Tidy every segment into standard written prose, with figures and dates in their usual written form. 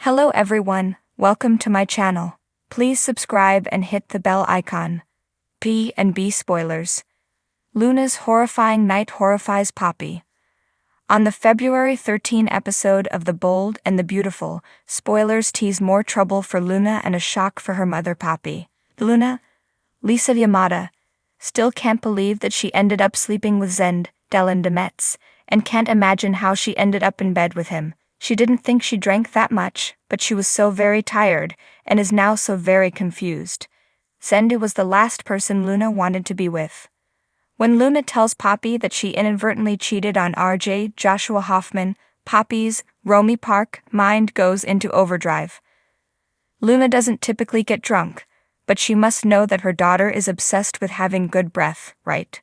Hello everyone, welcome to my channel. Please subscribe and hit the bell icon. P&B spoilers. Luna's horrifying night horrifies Poppy. On the February 13 episode of The Bold and the Beautiful, spoilers tease more trouble for Luna and a shock for her mother Poppy. Luna, Lisa Yamada, still can't believe that she ended up sleeping with Zend, Dylan Demetz, and can't imagine how she ended up in bed with him. She didn't think she drank that much, but she was so very tired, and is now so very confused. Zend was the last person Luna wanted to be with. When Luna tells Poppy that she inadvertently cheated on RJ Joshua Hoffman, Poppy's Romy Park mind goes into overdrive. Luna doesn't typically get drunk, but she must know that her daughter is obsessed with having good breath, right?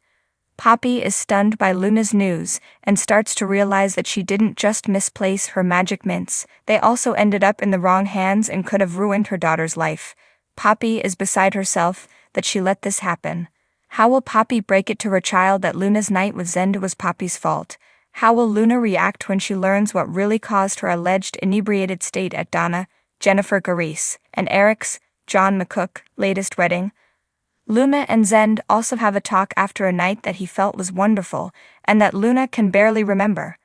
Poppy is stunned by Luna's news and starts to realize that she didn't just misplace her magic mints, they also ended up in the wrong hands and could have ruined her daughter's life. Poppy is beside herself that she let this happen. How will Poppy break it to her child that Luna's night with Zend was Poppy's fault? How will Luna react when she learns what really caused her alleged inebriated state at Donna, Jennifer Gareese, and Eric's, John McCook, latest wedding? Luna and Zend also have a talk after a night that he felt was wonderful, and that Luna can barely remember.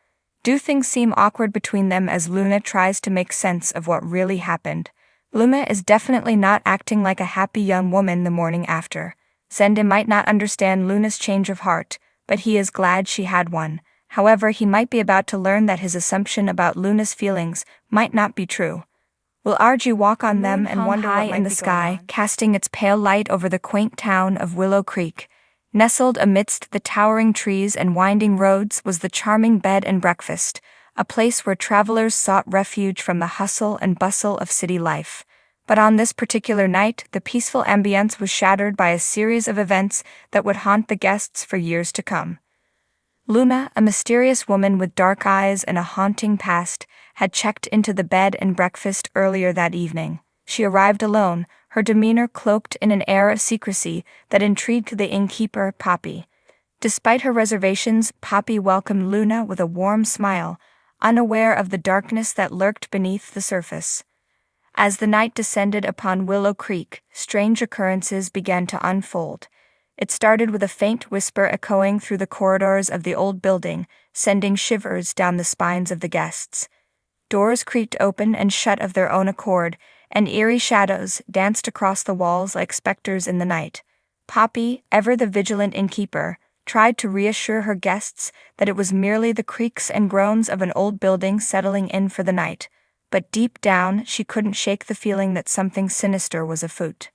Do things seem awkward between them as Luna tries to make sense of what really happened? Luna is definitely not acting like a happy young woman the morning after. Zend might not understand Luna's change of heart, but he is glad she had one. However, he might be about to learn that his assumption about Luna's feelings might not be true. Will RG walk on them and wonder high in the sky, casting its pale light over the quaint town of Willow Creek? Nestled amidst the towering trees and winding roads was the charming bed and breakfast, a place where travelers sought refuge from the hustle and bustle of city life. But on this particular night, the peaceful ambience was shattered by a series of events that would haunt the guests for years to come. Luna, a mysterious woman with dark eyes and a haunting past, had checked into the bed and breakfast earlier that evening. She arrived alone, her demeanor cloaked in an air of secrecy that intrigued the innkeeper, Poppy. Despite her reservations, Poppy welcomed Luna with a warm smile, unaware of the darkness that lurked beneath the surface. As the night descended upon Willow Creek, strange occurrences began to unfold. It started with a faint whisper echoing through the corridors of the old building, sending shivers down the spines of the guests. Doors creaked open and shut of their own accord, and eerie shadows danced across the walls like specters in the night. Poppy, ever the vigilant innkeeper, tried to reassure her guests that it was merely the creaks and groans of an old building settling in for the night, but deep down she couldn't shake the feeling that something sinister was afoot.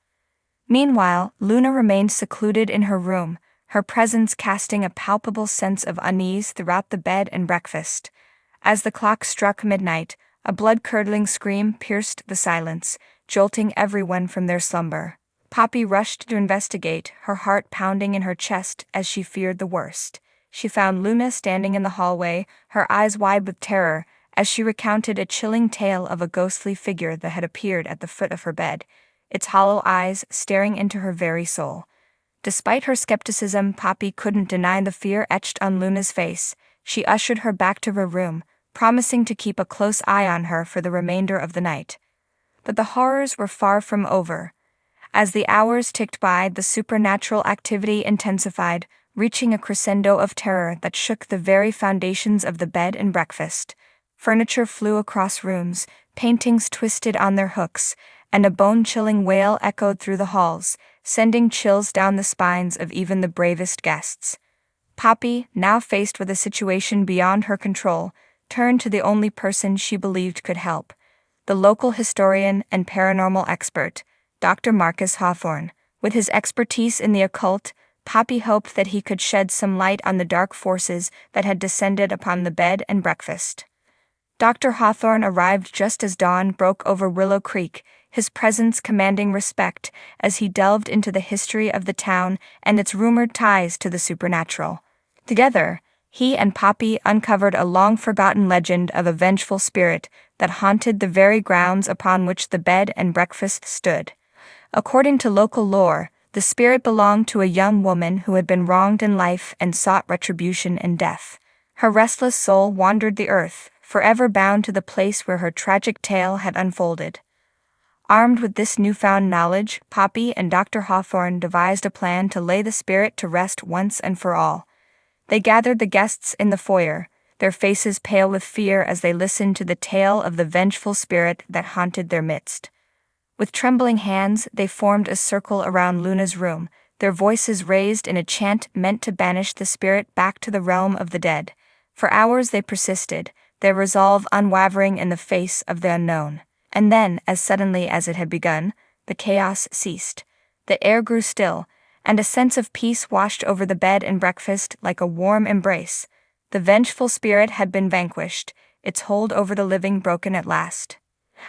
Meanwhile, Luna remained secluded in her room, her presence casting a palpable sense of unease throughout the bed and breakfast. As the clock struck midnight, a blood-curdling scream pierced the silence, jolting everyone from their slumber. Poppy rushed to investigate, her heart pounding in her chest as she feared the worst. She found Luna standing in the hallway, her eyes wide with terror, as she recounted a chilling tale of a ghostly figure that had appeared at the foot of her bed, its hollow eyes staring into her very soul. Despite her skepticism, Poppy couldn't deny the fear etched on Luna's face. She ushered her back to her room, promising to keep a close eye on her for the remainder of the night. But the horrors were far from over. As the hours ticked by, the supernatural activity intensified, reaching a crescendo of terror that shook the very foundations of the bed and breakfast. Furniture flew across rooms, paintings twisted on their hooks, and a bone-chilling wail echoed through the halls, sending chills down the spines of even the bravest guests. Poppy, now faced with a situation beyond her control, turned to the only person she believed could help, the local historian and paranormal expert, Dr. Marcus Hawthorne. With his expertise in the occult, Poppy hoped that he could shed some light on the dark forces that had descended upon the bed and breakfast. Dr. Hawthorne arrived just as dawn broke over Willow Creek, his presence commanding respect as he delved into the history of the town and its rumored ties to the supernatural. Together, he and Poppy uncovered a long-forgotten legend of a vengeful spirit that haunted the very grounds upon which the bed and breakfast stood. According to local lore, the spirit belonged to a young woman who had been wronged in life and sought retribution in death. Her restless soul wandered the earth, forever bound to the place where her tragic tale had unfolded. Armed with this newfound knowledge, Poppy and Dr. Hawthorne devised a plan to lay the spirit to rest once and for all. They gathered the guests in the foyer, their faces pale with fear as they listened to the tale of the vengeful spirit that haunted their midst. With trembling hands, they formed a circle around Luna's room, their voices raised in a chant meant to banish the spirit back to the realm of the dead. For hours they persisted, their resolve unwavering in the face of the unknown. And then, as suddenly as it had begun, the chaos ceased. The air grew still, and a sense of peace washed over the bed and breakfast like a warm embrace. The vengeful spirit had been vanquished, its hold over the living broken at last.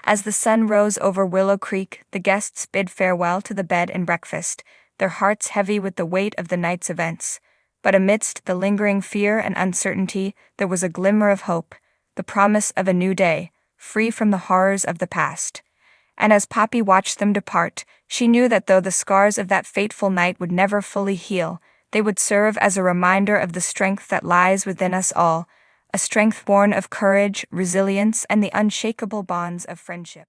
As the sun rose over Willow Creek, the guests bid farewell to the bed and breakfast, their hearts heavy with the weight of the night's events. But amidst the lingering fear and uncertainty, there was a glimmer of hope, the promise of a new day, free from the horrors of the past. And as Poppy watched them depart, she knew that though the scars of that fateful night would never fully heal, they would serve as a reminder of the strength that lies within us all, a strength born of courage, resilience, and the unshakable bonds of friendship.